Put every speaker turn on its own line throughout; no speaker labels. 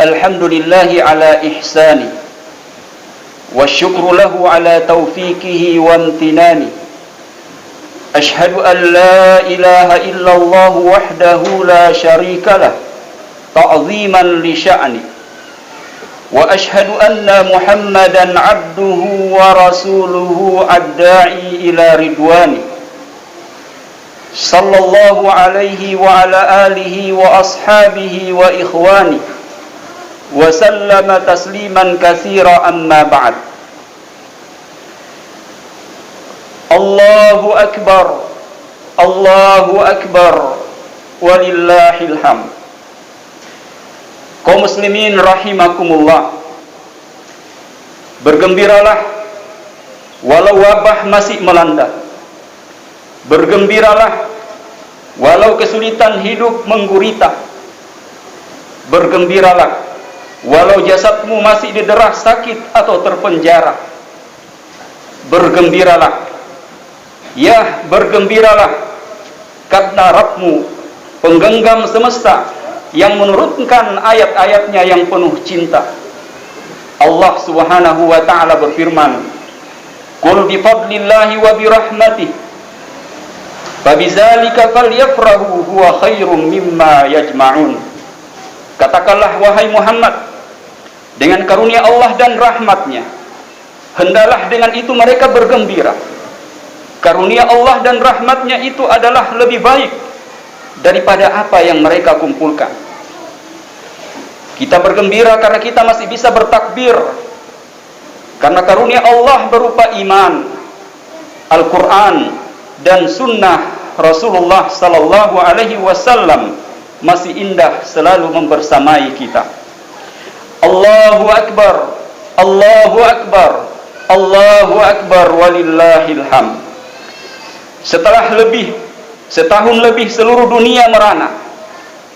Alhamdulillahi ala ihsani wa syukru lahu ala taufiqihi wa amtinani. Ashhadu an la ilaha illallah wahdahu la syarika lah ta'ziman li sya'ni. Wa ashhadu anna Muhammadan abduhu wa rasuluhu ad-da'i ila ridwani. Sallallahu alaihi wa ala alihi wa ashabihi wa ikhwani. Wa sallama tasliman katsira amma ba'd. Allahu akbar, Allahu akbar, walillahil hamd. Kaum muslimin rahimakumullah, bergembiralah walau wabah masih melanda. Bergembiralah walau kesulitan hidup menggurita. Bergembiralah walau jasadmu masih diderah sakit atau terpenjara. Bergembiralah, ya bergembiralah, karena Rabbmu penggenggam semesta yang menurunkan ayat-ayatnya yang penuh cinta. Allah subhanahu wa ta'ala berfirman, Qul bifadlillahi wa birahmatih fabizalika falyafrahu huwa khairum mimma yajma'un. Katakanlah wahai Muhammad, dengan karunia Allah dan rahmatnya hendalah dengan itu mereka bergembira. Karunia Allah dan rahmatnya itu adalah lebih baik daripada apa yang mereka kumpulkan. Kita bergembira karena kita masih bisa bertakbir, karena karunia Allah berupa iman, Al-Quran dan sunnah Rasulullah sallallahu alaihi wasallam masih indah selalu membersamai kita. Allahu akbar, Allahu akbar, Allahu akbar, walillahil hamd. Setelah setahun lebih seluruh dunia merana,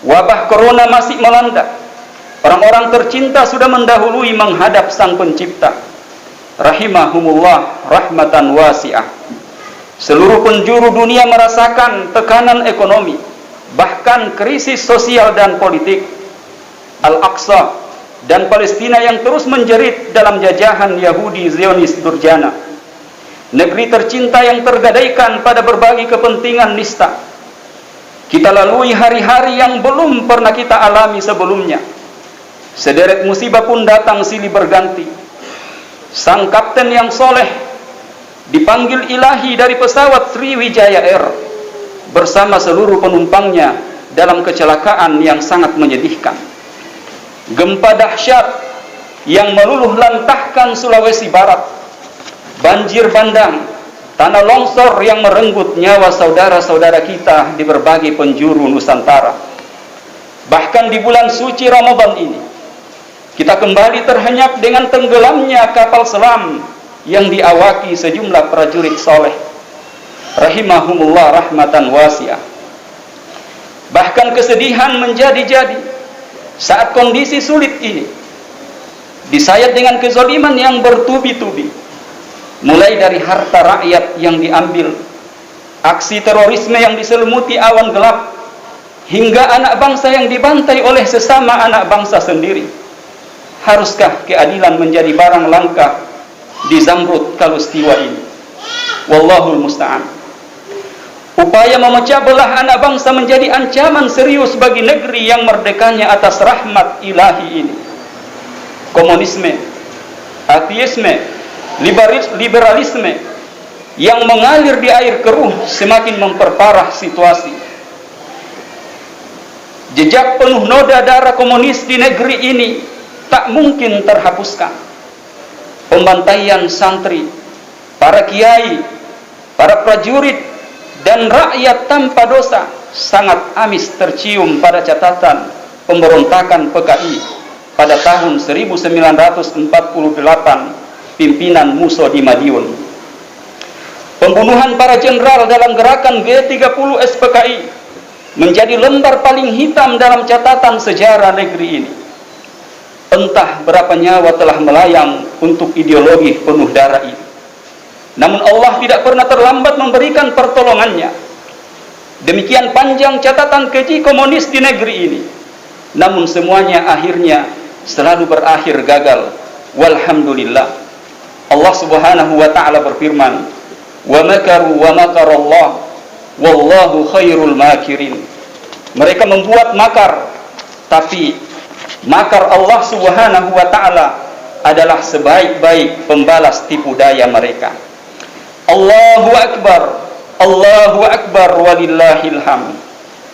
wabah corona masih melanda. Orang-orang tercinta sudah mendahului menghadap Sang Pencipta, rahimahumullah rahmatan wasi'ah. Seluruh penjuru dunia merasakan tekanan ekonomi, bahkan krisis sosial dan politik. Al-Aqsa dan Palestina yang terus menjerit dalam jajahan Yahudi Zionis durjana. Negeri tercinta yang tergadaikan pada berbagai kepentingan nista. Kita lalui hari-hari yang belum pernah kita alami sebelumnya. Sederet musibah pun datang silih berganti. Sang kapten yang soleh dipanggil ilahi dari pesawat Sriwijaya Air bersama seluruh penumpangnya dalam kecelakaan yang sangat menyedihkan. Gempa dahsyat yang meluluh lantahkan Sulawesi Barat, banjir bandang, tanah longsor yang merenggut nyawa saudara-saudara kita di berbagai penjuru Nusantara. Bahkan di bulan suci Ramadan ini, kita kembali terhenyak dengan tenggelamnya kapal selam yang diawaki sejumlah prajurit soleh, rahimahumullah rahmatan wasi'ah. Bahkan kesedihan menjadi-jadi saat kondisi sulit ini disayat dengan kezaliman yang bertubi-tubi, mulai dari harta rakyat yang diambil, aksi terorisme yang diselimuti awan gelap, hingga anak bangsa yang dibantai oleh sesama anak bangsa sendiri. Haruskah keadilan menjadi barang langka di Zamrud Kalustiwa ini? Wallahul musta'an. Upaya memecah belah anak bangsa menjadi ancaman serius bagi negeri yang merdekanya atas rahmat ilahi ini. Komunisme, ateisme, liberalisme yang mengalir di air keruh semakin memperparah situasi. Jejak penuh noda darah komunis di negeri ini tak mungkin terhapuskan. Pembantaian santri, para kiai, para prajurit, dan rakyat tanpa dosa sangat amis tercium pada catatan pemberontakan PKI pada tahun 1948 pimpinan Muso di Madiun. Pembunuhan para jenderal dalam gerakan G30 SPKI menjadi lembar paling hitam dalam catatan sejarah negeri ini. Entah berapa nyawa telah melayang untuk ideologi penuh darah ini. Namun Allah tidak pernah terlambat memberikan pertolongannya. Demikian panjang catatan keji komunis di negeri ini. Namun semuanya akhirnya selalu berakhir gagal. Walhamdulillah. Allah Subhanahu wa taala berfirman, "Wa makaru wa makarallah wallahu khairul makirin." Mereka membuat makar, tapi makar Allah Subhanahu wa taala adalah sebaik-baik pembalas tipu daya mereka. Allahu akbar, Allahu akbar walillahil hamd.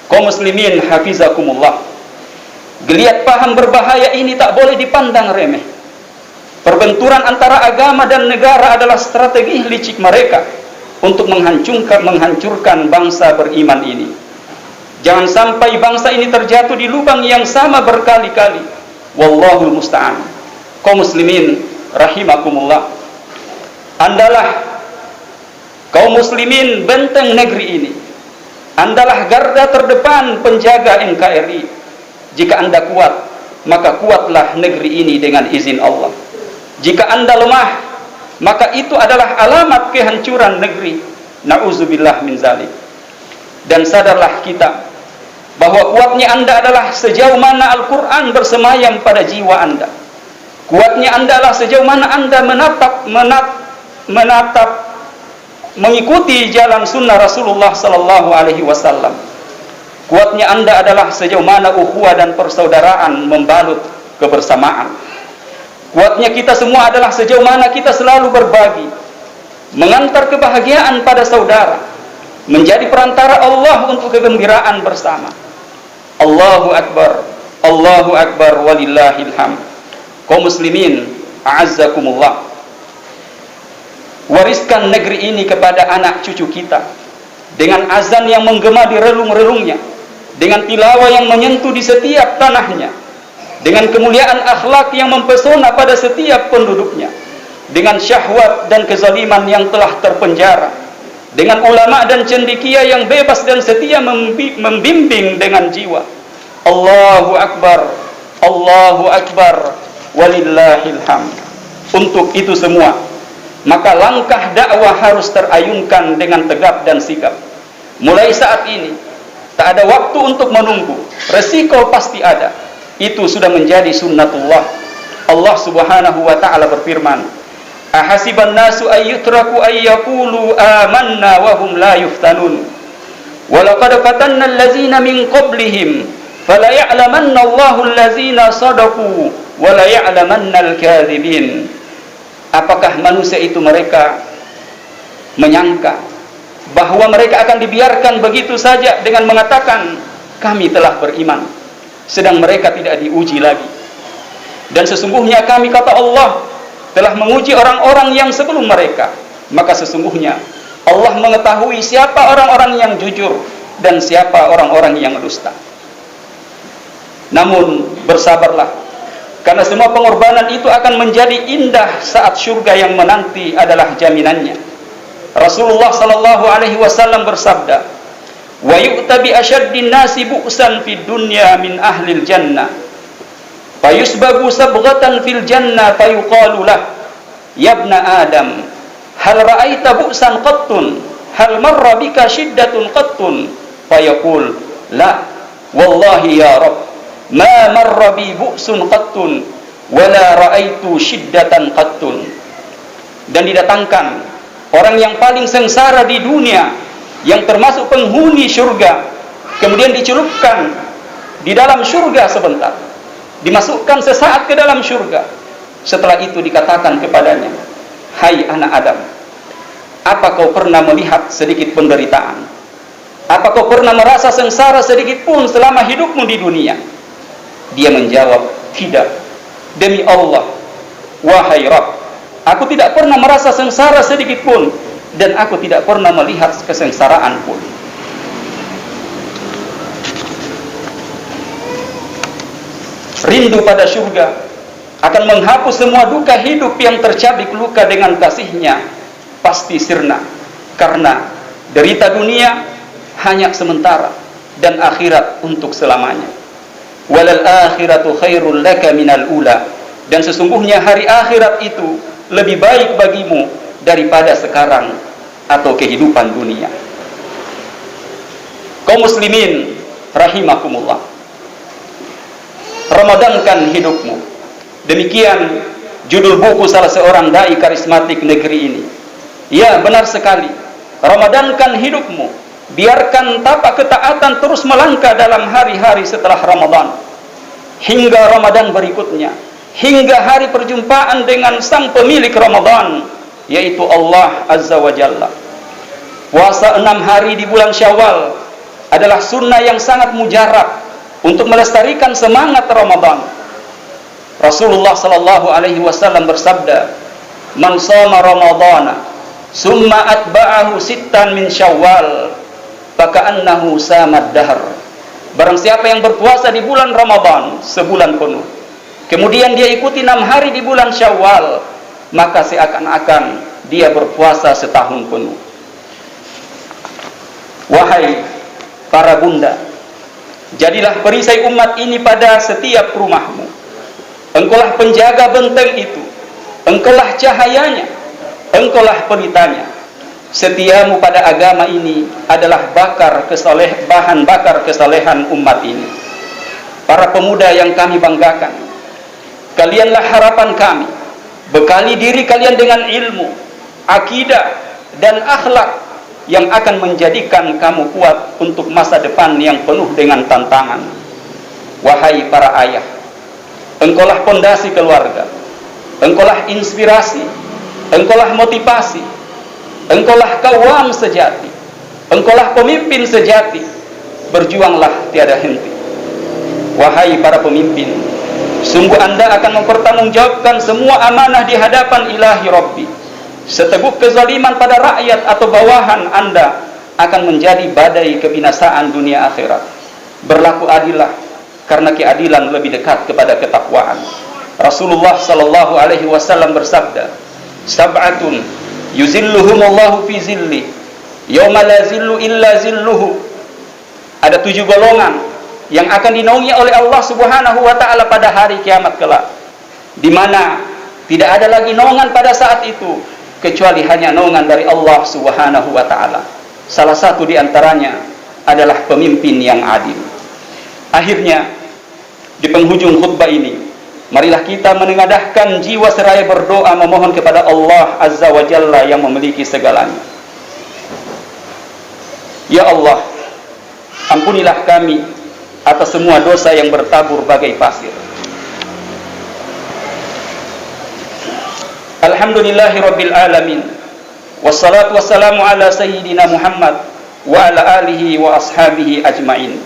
Kaum muslimin hafizakumullah. Geliat paham berbahaya ini tak boleh dipandang remeh. Perbenturan antara agama dan negara adalah strategi licik mereka untuk menghancurkan bangsa beriman ini. Jangan sampai bangsa ini terjatuh di lubang yang sama berkali-kali. Wallahul musta'an. Kaum muslimin rahimakumullah. Andalah kaum muslimin benteng negeri ini. Andalah garda terdepan penjaga NKRI. Jika Anda kuat, maka kuatlah negeri ini dengan izin Allah. Jika Anda lemah, maka itu adalah alamat kehancuran negeri. Na'udzubillah min zalik. Dan sadarlah kita bahwa kuatnya Anda adalah sejauh mana Al-Quran bersemayam pada jiwa Anda. Kuatnya Anda adalah sejauh mana Anda menatap mengikuti jalan sunnah Rasulullah sallallahu alaihi wasallam. Kuatnya Anda adalah sejauh mana ukhuwah dan persaudaraan membalut kebersamaan. Kuatnya kita semua adalah sejauh mana kita selalu berbagi, mengantar kebahagiaan pada saudara, menjadi perantara Allah untuk kegembiraan bersama. Allahu akbar, Allahu akbar walillahil hamd. Kaum muslimin a'azzakumullah. Wariskan negeri ini kepada anak cucu kita dengan azan yang menggema di relung-relungnya, dengan tilawah yang menyentuh di setiap tanahnya, dengan kemuliaan akhlak yang mempesona pada setiap penduduknya, dengan syahwat dan kezaliman yang telah terpenjara, dengan ulama dan cendekia yang bebas dan setia membimbing dengan jiwa. Allahu akbar, Allahu akbar walillahil hamd. Untuk itu semua, maka langkah dakwah harus terayunkan dengan tegap dan sigap. Mulai saat ini, tak ada waktu untuk menunggu. Resiko pasti ada. Itu sudah menjadi sunnatullah. Allah Subhanahu wa ta'ala berfirman, "Ahasiban nasu ayyutraku ayyakulu amanna wa hum la yuftanun. Walaqad fatanna allazina min qablihim, fala ya'lamanna Allahu allazina sadaqu wa la ya'lamanna al-kadhibin." Apakah manusia itu mereka menyangka bahwa mereka akan dibiarkan begitu saja dengan mengatakan kami telah beriman, sedang mereka tidak diuji lagi? Dan sesungguhnya kami, kata Allah, telah menguji orang-orang yang sebelum mereka. Maka sesungguhnya Allah mengetahui siapa orang-orang yang jujur dan siapa orang-orang yang dusta. Namun bersabarlah, karena semua pengorbanan itu akan menjadi indah saat surga yang menanti adalah jaminannya. Rasulullah sallallahu alaihi wasallam bersabda, "Wa yu'ta bi asyaddin nasi bu'san fid dunya min ahlil jannah. Fayusbagu sabghatan fil jannah fayuqalu lah, ya ibna Adam, hal ra'aita bu'san qattun? Hal marra bika shiddatun qattun?" Fayaqul, "La, wallahi ya Rabb, ma marra bi bu'sun qattun wala ra'aitu shiddatan qattun." Dan didatangkan orang yang paling sengsara di dunia, yang termasuk penghuni surga, kemudian dicelupkan di dalam surga sebentar, dimasukkan sesaat ke dalam surga. Setelah itu dikatakan kepadanya, "Hai anak Adam, apa kau pernah melihat sedikit penderitaan? Apa kau pernah merasa sengsara sedikit pun selama hidupmu di dunia?" Dia menjawab, "Tidak, demi Allah, wahai Rabb, aku tidak pernah merasa sengsara sedikit pun, dan aku tidak pernah melihat kesengsaraan pun." Rindu pada surga akan menghapus semua duka hidup yang tercabik luka dengan kasihnya pasti sirna, karena derita dunia hanya sementara dan akhirat untuk selamanya. Walal akhiratu khairul laka minal ula. Dan sesungguhnya hari akhirat itu lebih baik bagimu daripada sekarang atau kehidupan dunia. Kaum muslimin rahimakumullah, ramadankan hidupmu, Demikian judul buku salah seorang dai karismatik negeri ini. Ya, benar sekali. Ramadankan hidupmu. Biarkan tapak ketaatan terus melangkah dalam hari-hari setelah Ramadan. Hingga Ramadan berikutnya. Hingga hari perjumpaan dengan sang pemilik Ramadan, yaitu Allah Azza wa Jalla. Puasa 6 hari di bulan Syawal adalah sunnah yang sangat mujarab untuk melestarikan semangat Ramadan. Rasulullah sallallahu alaihi wasallam bersabda, "Man shoma Ramadhana, summa atba'ahu sittan min Syawal, faka'annahu samad dahr." Barang siapa yang berpuasa di bulan Ramadan sebulan penuh, kemudian dia ikuti 6 hari di bulan Syawal, maka seakan-akan dia berpuasa setahun penuh. Wahai para bunda, jadilah perisai umat ini pada setiap rumahmu. Engkaulah penjaga benteng itu, engkaulah cahayanya, engkaulah pelitanya. Setiamu pada agama ini adalah bahan bakar kesalehan umat ini. Para pemuda yang kami banggakan, kalianlah harapan kami. Bekali diri kalian dengan ilmu, akidah, dan akhlak yang akan menjadikan kamu kuat untuk masa depan yang penuh dengan tantangan. Wahai para ayah, engkaulah pondasi keluarga, engkaulah inspirasi, engkaulah motivasi, engkaulah kawam sejati, engkaulah pemimpin sejati. Berjuanglah tiada henti. Wahai para pemimpin, sungguh Anda akan mempertanggungjawabkan semua amanah di hadapan Ilahi Rabbi. Seteguk kezaliman pada rakyat atau bawahan Anda akan menjadi badai kebinasaan dunia akhirat. Berlaku adillah, karena keadilan lebih dekat kepada ketakwaan. Rasulullah sallallahu alaihi wasallam bersabda, "Sab'atun yuzilluhumullahu fi zilli, yauma la zillu illa zilluhu." Ada 7 golongan yang akan dinaungi oleh Allah Subhanahu wa taala pada hari kiamat kelak, di mana tidak ada lagi naungan pada saat itu kecuali hanya naungan dari Allah Subhanahu wa taala. Salah satu di antaranya adalah pemimpin yang adil. Akhirnya, di penghujung khutbah ini, marilah kita menengadahkan jiwa seraya berdoa memohon kepada Allah Azza wa Jalla yang memiliki segalanya. Ya Allah, ampunilah kami atas semua dosa yang bertabur bagai pasir. Alhamdulillahi Rabbil Alamin, wassalatu wassalamu ala Sayyidina Muhammad wa ala alihi wa ashabihi ajma'in.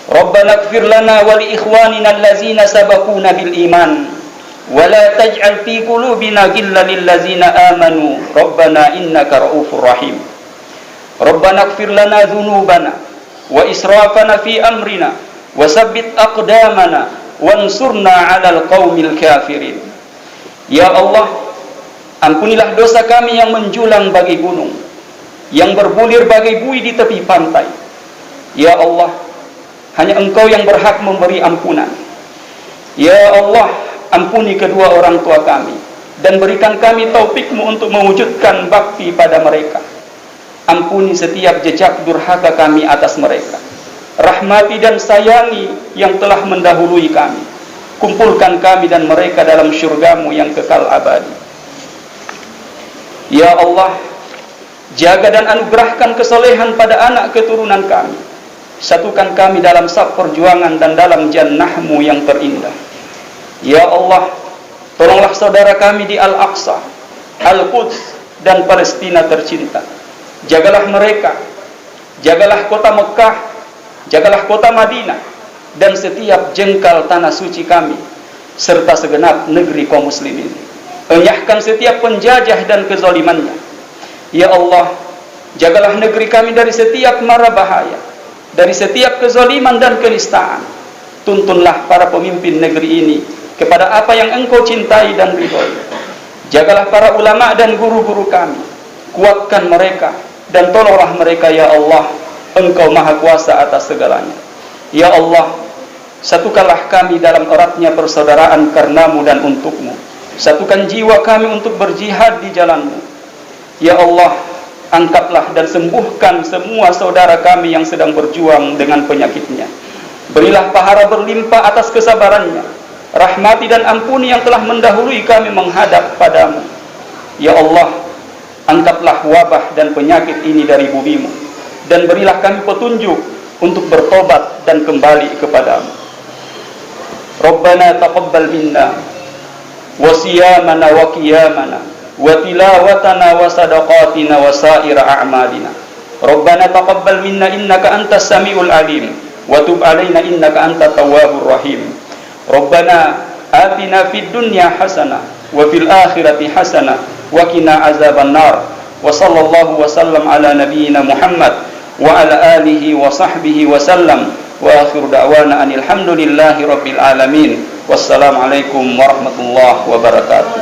Rabbana ighfir lana wa li ikhwanina allazina sabaquna bil iman wa la taj'al fi qulubina ghillan lil ladzina amanu rabbana innaka ra'ufur rahim. Rabbana ighfir lana dhunubana wa israfana fi amrina wa tsabbit aqdamana wansurna 'alal qaumil kafirin. Ya Allah, ampunilah dosa kami yang menjulang bagai gunung, yang berbulir bagai buih di tepi pantai. Ya Allah, hanya Engkau yang berhak memberi ampunan. Ya Allah, ampuni kedua orang tua kami dan berikan kami taufik-Mu untuk mewujudkan bakti pada mereka. Ampuni setiap jejak durhaka kami atas mereka. Rahmati dan sayangi yang telah mendahului kami. Kumpulkan kami dan mereka dalam syurga-Mu yang kekal abadi. Ya Allah, jaga dan anugerahkan kesolehan pada anak keturunan kami. Satukan kami dalam saf perjuangan dan dalam jannah-Mu yang terindah. Ya Allah, tolonglah saudara kami di Al-Aqsa, Al-Quds, dan Palestina tercinta. Jagalah mereka, jagalah kota Mekah, jagalah kota Madinah, dan setiap jengkal tanah suci kami, serta segenap negeri kaum muslimin. Enyahkan setiap penjajah dan kezalimannya. Ya Allah, jagalah negeri kami dari setiap mara bahaya, dari setiap kezaliman dan kenistaan. Tuntunlah para pemimpin negeri ini kepada apa yang Engkau cintai dan ridhoi. Jagalah para ulama dan guru-guru kami, kuatkan mereka dan tolonglah mereka. Ya Allah, Engkau maha kuasa atas segalanya. Ya Allah, satukanlah kami dalam eratnya persaudaraan karena-Mu dan untuk-Mu. Satukan jiwa kami untuk berjihad di jalan-Mu. Ya Allah, angkatlah dan sembuhkan semua saudara kami yang sedang berjuang dengan penyakitnya. Berilah pahala berlimpah atas kesabarannya. Rahmati dan ampuni yang telah mendahului kami menghadap padamu. Ya Allah, angkatlah wabah dan penyakit ini dari bumimu, dan berilah kami petunjuk untuk bertobat dan kembali kepadamu. Rabbana taqabbal minna wa siyamana wa qiyamana wa tilawatana wa sadaqatina wa sa'ira a'malina. Rabbana taqabbal minna innaka antas samiul alim wa tub alaina innaka antat tawwabur rahim. Rabbana atina fid dunya hasanah wa fil akhirati hasanah wa qina azaban nar. Wa sallallahu wa sallam ala nabiyyina Muhammad wa ala alihi wa sahbihi wa sallam. Wa akhiru da'wana anil hamdulillahi rabbil alamin. Wassalamualaikum warahmatullahi wabarakatuh.